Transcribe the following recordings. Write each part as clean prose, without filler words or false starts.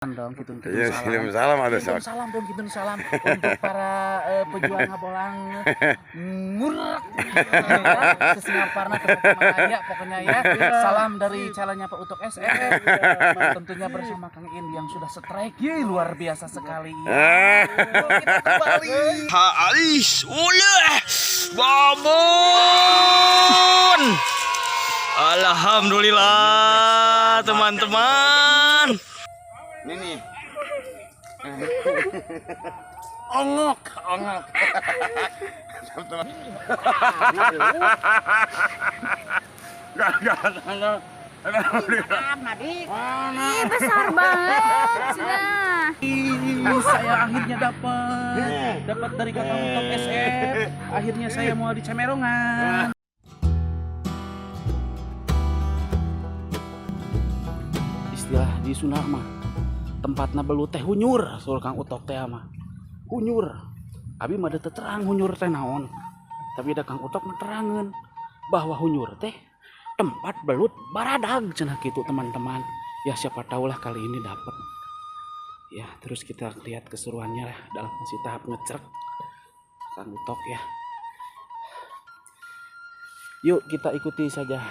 Dong gitu Iya, kirim salam ada sok. salam dong gitu salam untuk para pejuang ngabolang ngurek sesingaparna Temanaya pokoknya ya salam dari channelnya Pak Utok SF tentunya bersama Kang In yang sudah strike luar biasa sekali kita kembali Halis ulah babon. Alhamdulillah teman-teman. Ini nih. ongok Ih, besar banget sudah. Saya akhirnya dapat dari Kakang Utok SF. Akhirnya saya mau di Cemerongan. Istilah di Sunda mah tempatna belut teh hunyur, sur Kang Utok teh mah. Hunyur. Abi mah teu terang hunyur teh naon. Tapi da Kang Utok mah terangeun bahwa hunyur teh tempat belut baradag cenah kitu teman-teman. Ya siapa tahulah kali ini dapat. Ya, terus kita lihat keseruannya lah dalam masih tahap ngecrek Kang Utok ya. Yuk kita ikuti saja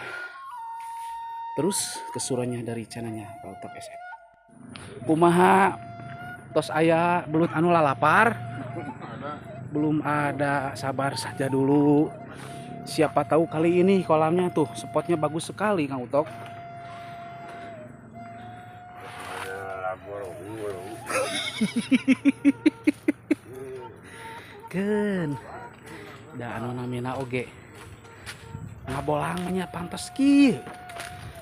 terus keseruannya dari channelnya Pak Utok SF. Kumaha tos aya belut anu lalapar? Belum ada, sabar saja dulu. Siapa tahu kali ini kolamnya tuh spotnya bagus sekali Kang Utok. Ken, da anu namina oge ngabolangnya pantas ki.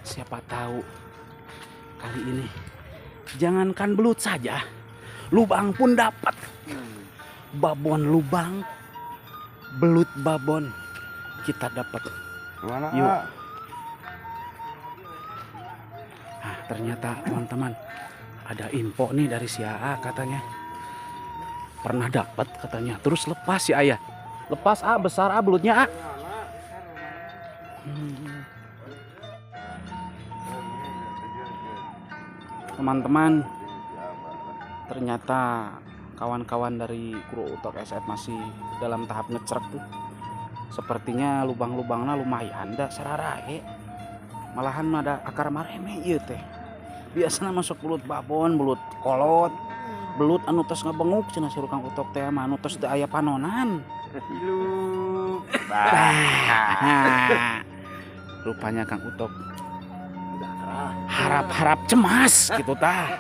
Siapa tahu kali ini jangankan belut saja, lubang pun dapat. Babon lubang, belut babon kita dapat. Mana? Yuk. Nah, ternyata teman-teman ada info nih dari si AA katanya. Pernah dapat katanya. Terus lepas si Ayah. Lepas besar belutnya Teman-teman, ternyata kawan-kawan dari kru Utok SF masih dalam tahap ngecrek tuh. Sepertinya lubang-lubangnya lumayan da sararae. Malahan ada akar mareme ieu teh. Biasanya masuk belut babon, belut kolot, belut anu tos ngabenguk cenah suruh Kang Utok teh mah anu tos teu aya panonan. Rupanya Kang Utok harap-harap cemas gitu tah.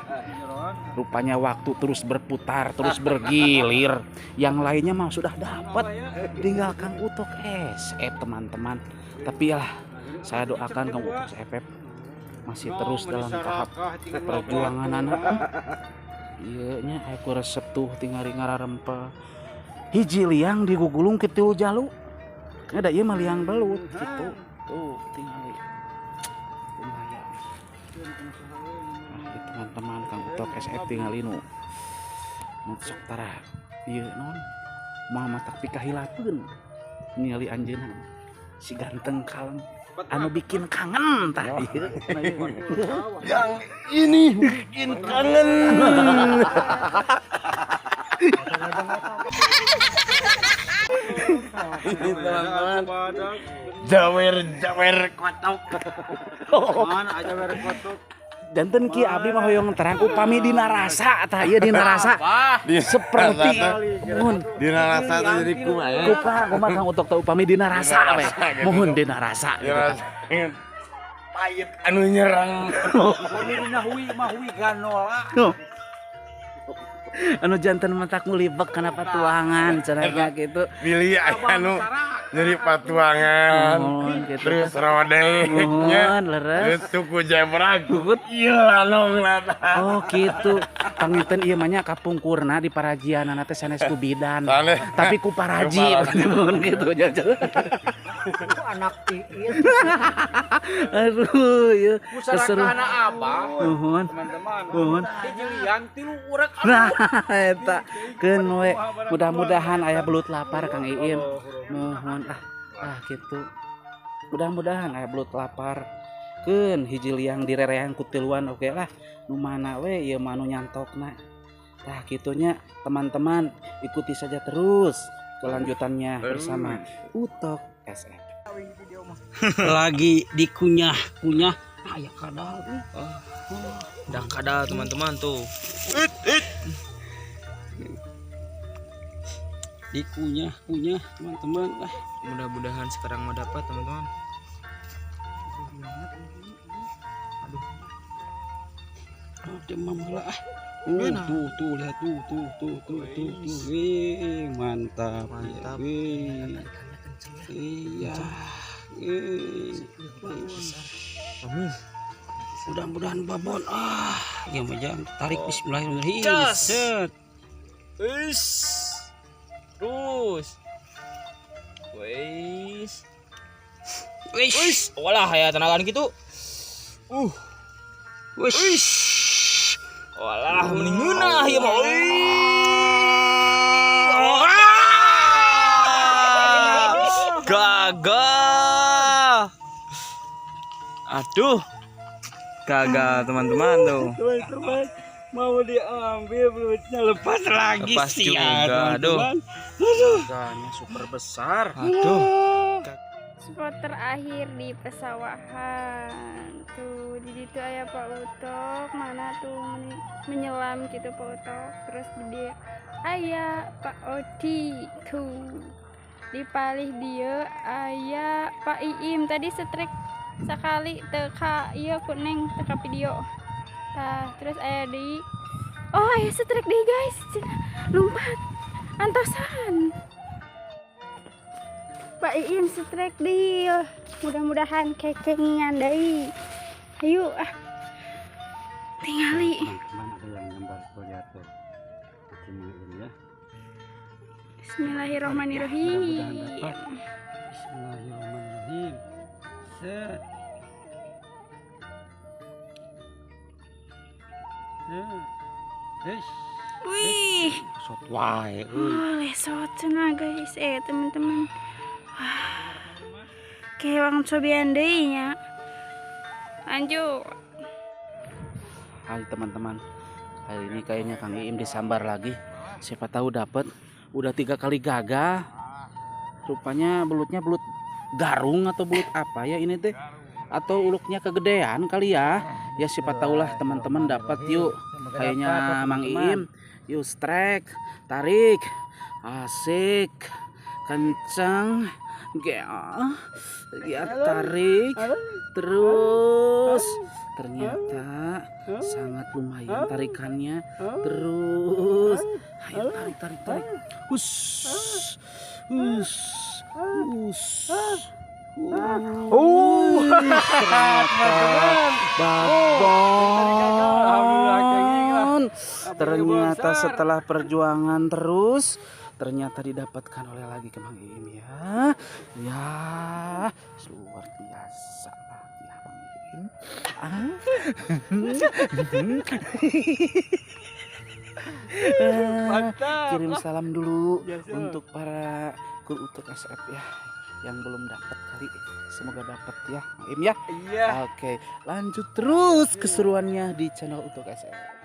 Rupanya waktu terus berputar, terus bergilir. Yang lainnya mah sudah dapat. Tinggal Kang Utok SF teman-teman. Tapi ya saya doakan Kang Utok SF masih terus dalam tahap perjuangan anak. Iya nya aku resep tuh tinggal ngararempel. Hiji liang digugulung kitu jalu. Ada ieu mah liang belut gitu. Tuh tinggal lumayan. Nah, teman-teman Kang Utok SF tinggal nu sok tara ieu non mah tak pikahilateun ningali anjeunna si ganteng kalem anu bikin kangen tah ieu. Yang ini bikin kangen. Ini teman-teman. Jawer kotok. Mana aja mere kotok. Janten ki abdi mah hoyong terang upami dina rasa tah ieu dina rasa seperti mohon Dina rasa teh jadi kumaha. kumaha Kang Utok teh upami dina rasa we mohon dina rasa Pahit anu nyerang. Dina hui mah hui ganola. anu janten matak ngulibek kana patuangan cenah gitu. Pilih anu jadi patuangan. Gitu. Terus rodenya. Mohon leres. Terus tuku jebrag. Iya lanong nata. Oh gitu. Panginten ieu mah nya kapungkurna di parajianana teh sanes ku bidan. Tapi ku paraji gitu jajan. Anak tiit. Aduh, ieu Musyarakahna abah. Mohon. Teman-teman. Mohon. Hiji liang tilu urek. Nah, eta keun we. Mudah-mudahan aya belut lapar Kang Iim. Mohon gitu. Mudah-mudahan aya belut lapar. Keun hiji liang direreang ku tiluan oke lah. Nu mana we ieu mah anu nyantokna. Tah kitunya teman-teman ikuti saja terus kelanjutannya bersama Utok SF. Lagi dikunyah-kunyah aya kadal. Udah kadal teman-teman tuh. Dikunyah-kunyah teman-teman. Mudah-mudahan sekarang mau dapat teman-teman. Demam lah. Tuh lihat tuh. Mantap. Mantap. Iya. Amin. Mudah-mudahan babon. Ya jangan tarik bismillahirrahmanirrahim. Cas. Set. Terus. Wis. Wis. Walah ya tenagaan gitu. Wis. Walah mending ngeunah ya mah. Gagal. Aduh. Gagal teman-teman tuh. Teman-teman mau diambil belutnya lepas lagi. Lepas sih, juga. Aduh. Gaganya super besar. Aduh. Spot terakhir di pesawahan. Tuh di situ aya Pak Utok, mana tuh menyelam gitu Pak Utok. Terus dia aya Pak Odi tuh. Di palih dia aya Pak Iim tadi setrek sekali teka iya kuning teka video. Nah, terus aya di aya setrek deh guys. Lompat. Antosan. Pak Iin setrek deal. Mudah-mudahan kekengan deui. Ayo tingali. Teman-teman ada yang gambar lihat tuh. Ini ya. Bismillahirrahmanirrahim. Mudah-mudahan dapat. Bismillahirrahmanirrahim. Set. Wih, Sot wae. boleh sot cenah guys. Teman-teman. Kewang cobian deui nya. Lanjut. Hai teman-teman, hari ini kayaknya Kang Iim disambar lagi. Siapa tahu dapat. Udah 3 kali gagal. Rupanya belutnya belut garung atau belut apa ya ini teh? Atau uluknya kegedean kali ya? Ya siapa tahulah teman-teman dapat yuk. Kayaknya Mang Iim. Yuk strike, tarik, asik, kencang, ya tarik, terus. Ternyata sangat lumayan tarikannya. Terus, ayo tarik. Babon. Ternyata setelah perjuangan terus, ternyata didapatkan oleh lagi ke Mang Iim ya. Ya, luar biasa lah ya Mang Iim. Kirim salam dulu untuk para kru Utok SF ya yang belum dapat kali, semoga dapat ya Mang Iim ya. Iya. Oke, lanjut terus keseruannya di channel Utok SF.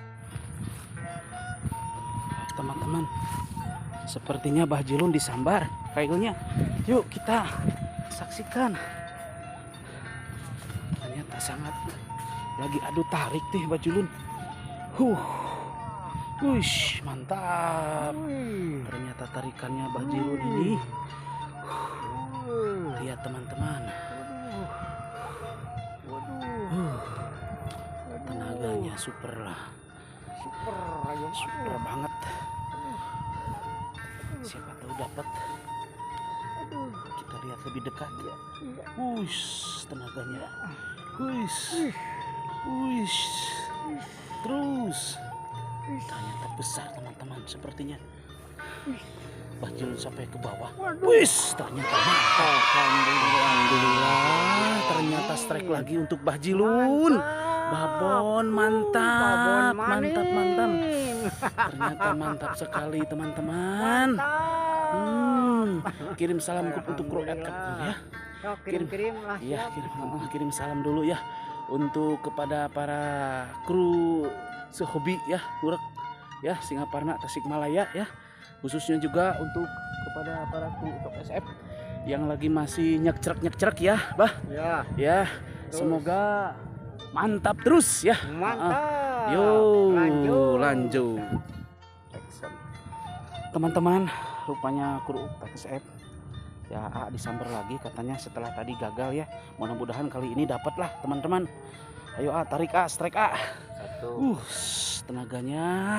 Teman-teman, sepertinya Bah Jilun disambar kailnya. Yuk kita saksikan. Ternyata sangat lagi adu tarik nih Bah Jilun. Wush, mantap. Ternyata tarikannya Bah Jilun ini. Lihat teman-teman. Tenaganya super lah. Super banget. Siapa tahu dapat. Kita lihat lebih dekat ya. Wush, tenaganya. Wush. Terus. Ternyata besar teman-teman sepertinya. Bah Jilun sampai ke bawah. Wis, ternyata mantap. Alhamdulillah. Ternyata strike lagi untuk Bah Jilun. Babon mantap. Ternyata mantap sekali teman-teman. Kirim salam untuk kru ya. Kirim lah. Iya, kirim salam dulu ya untuk kepada para kru sehobi ya, urek ya Singaparna Tasikmalaya ya. Khususnya juga untuk kepada para kru untuk SF yang lagi masih nyekcerek ya, Bah. Ya. Ya, semoga mantap terus ya. Mantap. Yo, Lanjut. lanjut. Excellent. Teman-teman, rupanya kru SF ya disamper lagi katanya setelah tadi gagal ya. Mudah-mudahan kali ini dapat lah teman-teman. Ayo tarik strike Satu. Tenaganya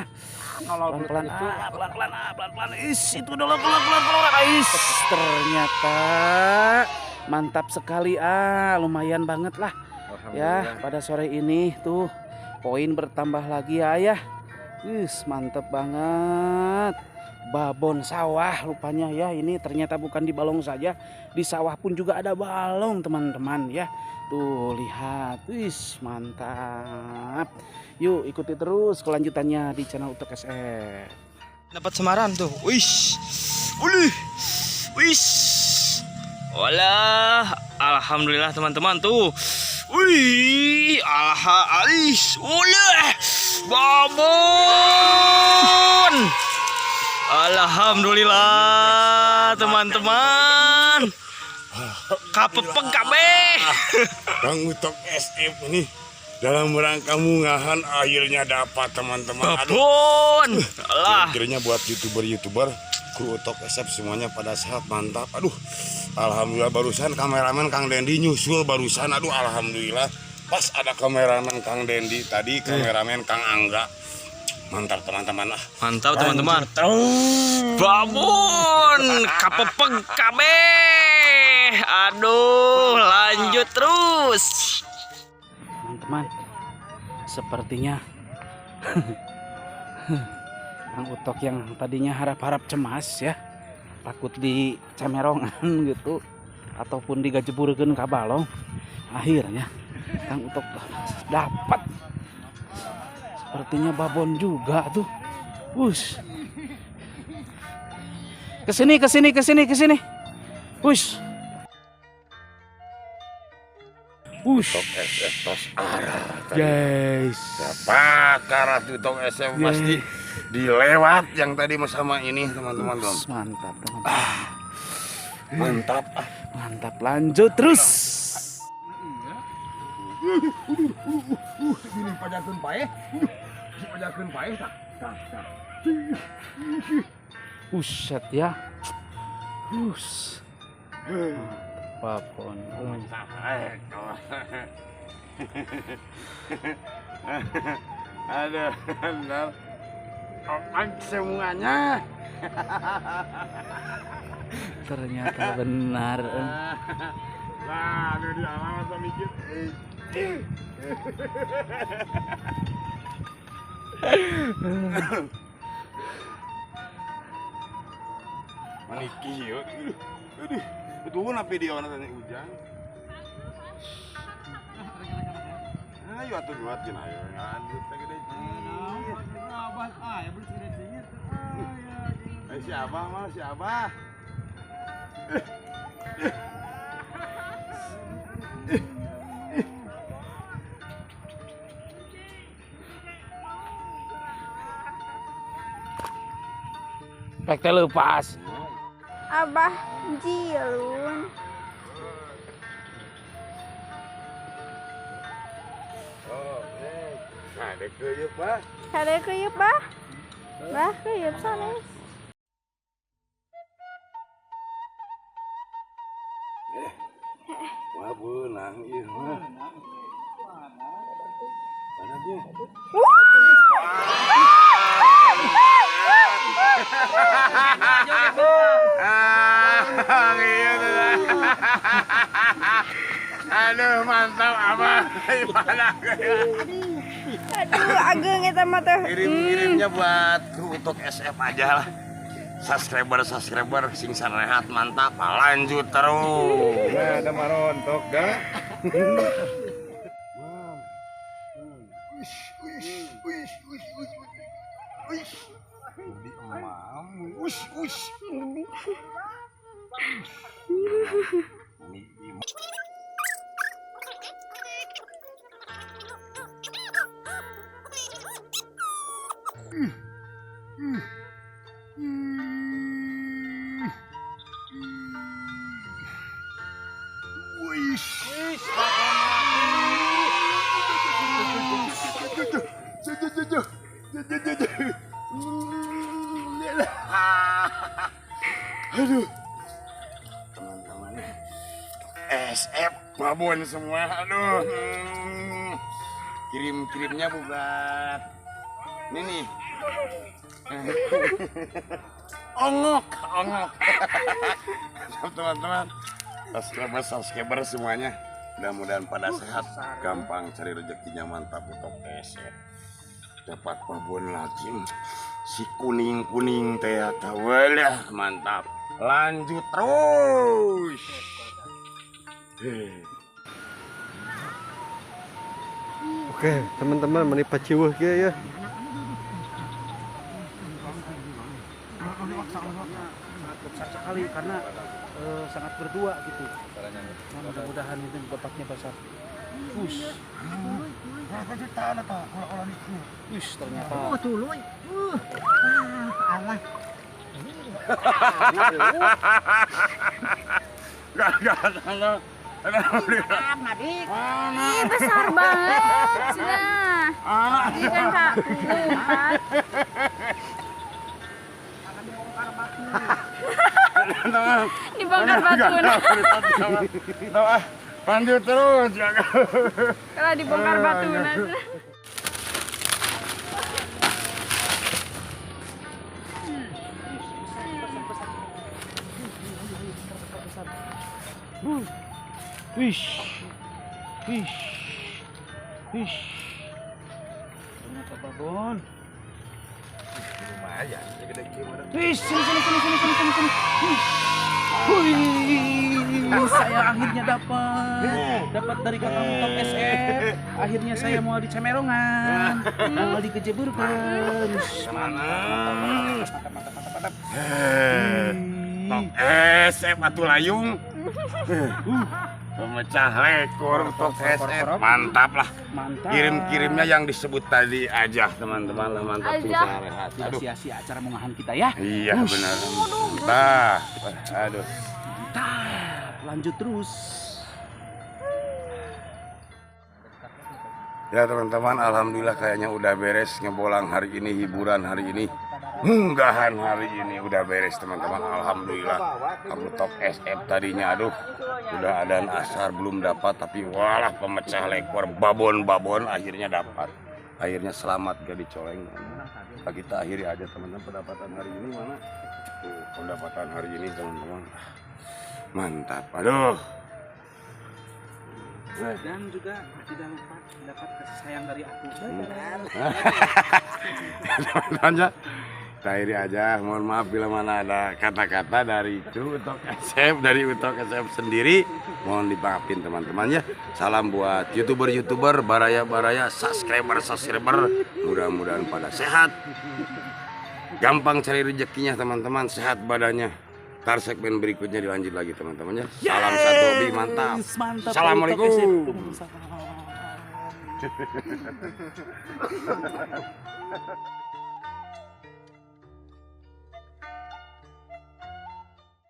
Nolol pelan-pelan itu. pelan-pelan itu dulu pelan-pelan ternyata mantap sekali lumayan banget lah ya pada sore ini tuh poin bertambah lagi ya. Mantep banget. Babon sawah rupanya ya, ini ternyata bukan di balong saja, di sawah pun juga ada balong teman-teman ya. Tuh lihat, mantap. Yuk ikuti terus kelanjutannya di channel Utok SF. Dapat semaran tuh. Wish. Wish. Walah, alhamdulillah teman-teman tuh. Wih, babon. Alhamdulillah teman-teman. Kapepeng kabeh. Kang Utok SF ini dalam rangka munggahan akhirnya dapat teman-teman. Babon. Alah. Akhirnya buat youtuber kru Utok SF semuanya pada sehat mantap. Aduh, alhamdulillah barusan kameramen Kang Dendi nyusul barusan. Aduh, alhamdulillah pas ada kameramen Kang Dendi tadi kameramen Kang Angga. Mantap teman-teman lah. Mantap teman-teman. Babon, kapepeng kabeh. Aduh, lanjut terus. Teman-teman, sepertinya Kang Utok yang tadinya harap-harap cemas ya, takut di camerongan gitu ataupun digajeburkeun ka balong, akhirnya Kang Utok dapat. Sepertinya babon juga tuh. Kesini. Utok SF tos arah tadi. Guys. Siapa karat Utok SF pasti dilewat yang tadi sama ini teman-teman. Mantap teman-teman. Mantap. Mantap, lanjut terus. Ini pajakeun pae. Pajakeun pae tak. Buset ya. Babon. Aduh, benar. Semuanya. Ternyata benar. Nah, ada di alamat mikir. Maniki yuk. Aduh, betul na video na tadi hujan. Ayo atuh buat gini ayo. Lanjut teh gede. Si Abah mah si Abah. Pek teh lepas. Abah Jilun. Nah, dek yuk, Pak. Kade kuyup bah? Bah kuyup sanes. Wah, benang ieu mah. Mana dia? Aduh, mantap Abah. Gimana? Aduh, ageng eta mah teh. Kirim-kirimnya buat Utok SF aja lah. Subscriber sing sarehat mantap. Lanjut terus. Nah, ada marontok dah. Aduh. Teman-teman. SF babon semua. Aduh. Kirim-kirimnya buat ini nih. Ongok. Teman-teman. Subscriber semuanya. Mudah-mudahan pada sehat, gampang cari rezekinya, mantap untuk SF. Dapat babon lagi. Si kuning teh tawalah, mantap. Lanjut terus. Oke, teman-teman menipat ciweuh ge ya. Sangat besar sekali karena sangat berdua gitu. Mudah-mudahan itu dapatnya besar. Push. Push ternyata. Oh, tuluy. Allah. Gak. Ih, besar banget. Sudah. Ini kan Kak. Empat. Dibongkar batu. Lanjut terus. Kalau dibongkar batu. Wish. Ternyata babon. Lumayan, Wish, sini. Wih, saya akhirnya dapat dari kakak Utok SF. Akhirnya saya mau di Cemerongan, mau dikejeburkan. Mantap. Tok SF atuh layung. Pemecah rekor Tok SF. Mantap lah. Mantap. Kirim-kirimnya yang disebut tadi aja teman-teman lah, mantap Aja. bisa rehat. Tidak Aduh. sia-sia acara mengahan kita ya. Iya benar. Nah, aduh. Mantap. Lanjut terus. Ya teman-teman, alhamdulillah kayaknya udah beres ngebolang hari ini, hiburan hari ini, unggahan hari ini udah beres teman-teman. Alhamdulillah. Kamu Tok SF tadinya aduh udah adaan asar belum dapat, tapi walah pemecah lekor babon akhirnya dapat. Akhirnya selamat gak dicoleng. Nah, kita akhiri aja teman-teman pendapatan hari ini mana? Tuh, pendapatan hari ini teman-teman. Mantap. Aduh. Dan juga tidak lupa dapat kasih sayang dari aku. Teman-teman, kita akhiri aja. Mohon maaf bila mana ada kata-kata dari Utok SF, dari Utok SF sendiri. Mohon dimaafin teman-teman ya. Salam buat youtuber, baraya, subscriber. Mudah-mudahan pada sehat. Gampang cari rezekinya teman-teman, sehat badannya. Ntar segmen berikutnya dilanjut lagi teman-teman ya. Salam satu hobi, mantap. Mantap. Assalamualaikum.